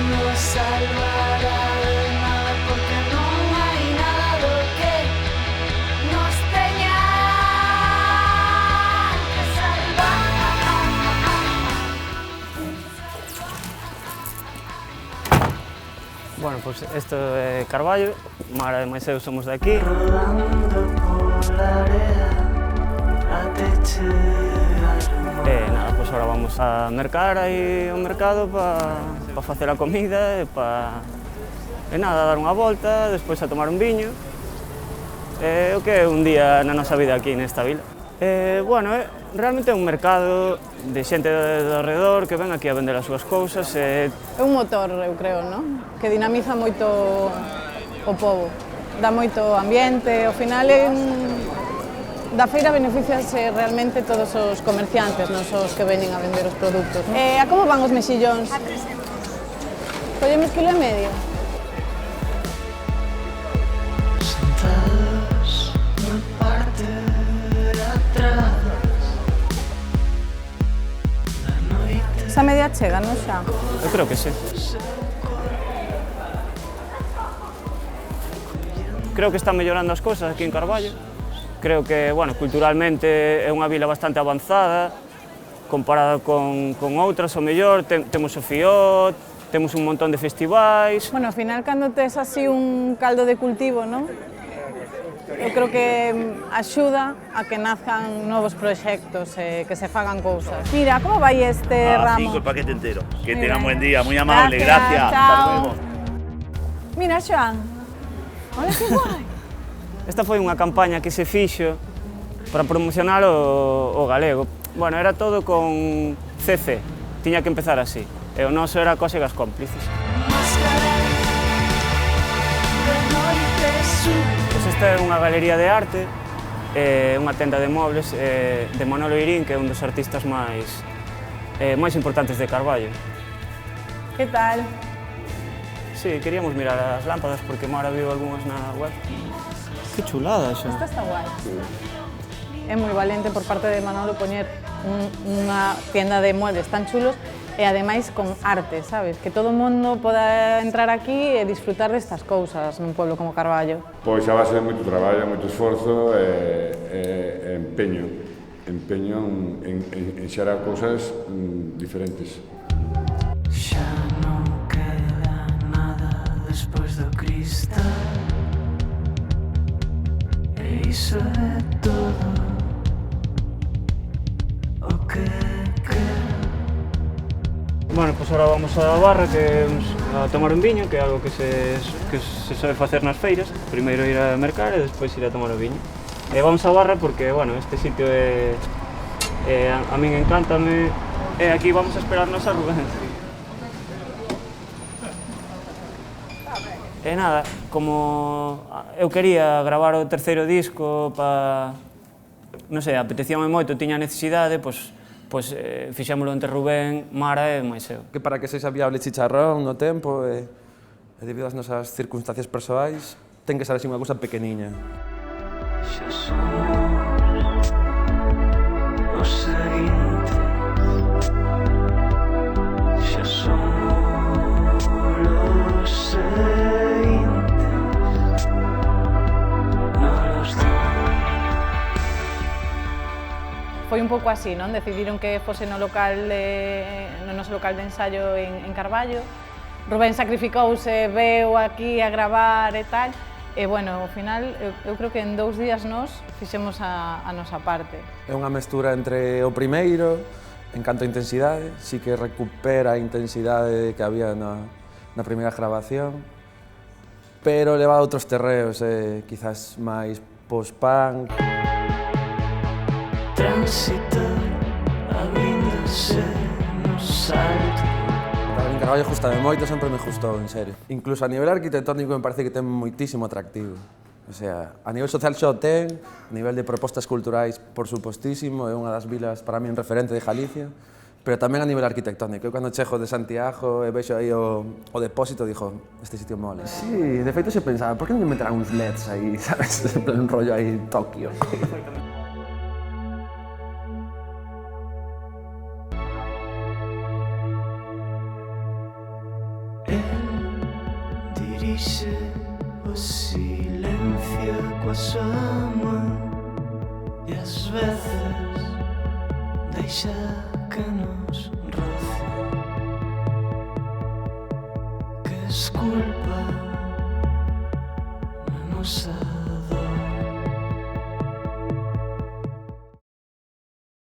nos salvará de nada, porque non hai nada do que nos teña que salvar. Bueno, pois isto é Carballo, Mara e máis eu somos de aquí. Rodando pola area até chegar ao mar. Nada, pois agora vamos a mercar aí ao mercado para facer a comida e nada, dar unha volta, despois a tomar un viño. O que é un día na nosa vida aquí nesta vila. Bueno, realmente é un mercado de xente do alrededor que ven aquí a vender as súas cousas. É un motor, eu creo, non? Que dinamiza moito o pobo. Dá moito ambiente, ao final da feira beneficiase realmente todos os comerciantes, non só os que veñen a vender os produtos. A como van os mexillóns? A 3 euros. Collemos kilo e medio. Sentados na parte de atrás da noite. Esa media chega, non xa? Eu creo que sí. Creo que están mellorando as cousas aquí en Carballo. Creo que, bueno, culturalmente é unha vila bastante avanzada comparada con outras, o mellor. Temos o FIOT, temos un montón de festivais. Bueno, ao final, cando tes así un caldo de cultivo, non? Eu creo que axuda a que nazcan novos proxectos, que se fagan cousas. Mira, como vai este ramo? 5 el paquete entero. Que Muy tengan bien. buen día, muy amable, Gracias, gracias. chao. Hasta luego. Mira, Xoan, olha que guai. Esta foi unha campaña que se fixo para promocionar o galego. Bueno, era todo con CC, tiña que empezar así. E o noso era Cósegas Cómplices. Máscara de noite Pois esta é unha galería de arte, unha tenda de mobles de Manolo Irín, que é un dos artistas máis importantes de Carballo. Que tal? Sí, queríamos mirar as lámpadas porque Mara viu algunhas na web. Que chulada xa. Esta está guai. É moi valente por parte de Manolo poñer unha tienda de muebles tan chulos e ademais con arte, sabes? Que todo o mundo poda entrar aquí e disfrutar destas cousas nun pueblo como Carballo. Pois a base de moito traballo, moito esforzo e empeño en xerar cousas diferentes. xa non queda nada despois do cristal, e iso é todo o que queda. Bueno, pois agora vamos á barra a tomar un viño, que é algo que se soe facer nas feiras. Primeiro ir a mercar e despois ir a tomar o viño. E vamos á barra porque, bueno, este sitio a min encántame. E aquí vamos a esperarnos a Rubén. E nada, como eu quería gravar o terceiro disco non sei, apetecíame moito, tiña necesidade, pois fixémolo entre Rubén, Mara e máis eu. Que para que sexa viable Chicharrón no tempo e debido ás nosas circunstancias persoais, ten que ser así unha cousa pequeniña. Xa somos os seguintes, xa somos os seguintes, non os dos. Foi un pouco así, non? Decidiron que fose no noso local de ensaio en Carballo. Rubén sacrificouse, veu aquí a gravar e tal. E, bueno, ao final, eu creo que en 2 días nós fixemos a nosa parte. É unha mestura entre o primeiro, en canto a intensidade, si que recupera a intensidade que había na primeira grabación, pero leva a outros terreos, quizás máis post-punk. Tránsito abríndose no salto. En Carballo gustame moito, sempre me gustou, en serio. Incluso a nivel arquitectónico me parece que ten moitísimo atractivo. O sea, a nivel social xa o ten, a nivel de propostas culturais, por supostísimo, é unha das vilas para mí un referente de Galicia, pero tamén a nivel arquitectónico. Eu cando chego de Santiago e vexo aí o depósito, dixo, este sitio mola. Sí, de feito se pensaba, por que non me meterán uns LEDs aí, sabes? En plan, un rollo aí Tokio. Dirixe o silencio coa súa man e ás veces deixa que nos roce, que esculpa na nosa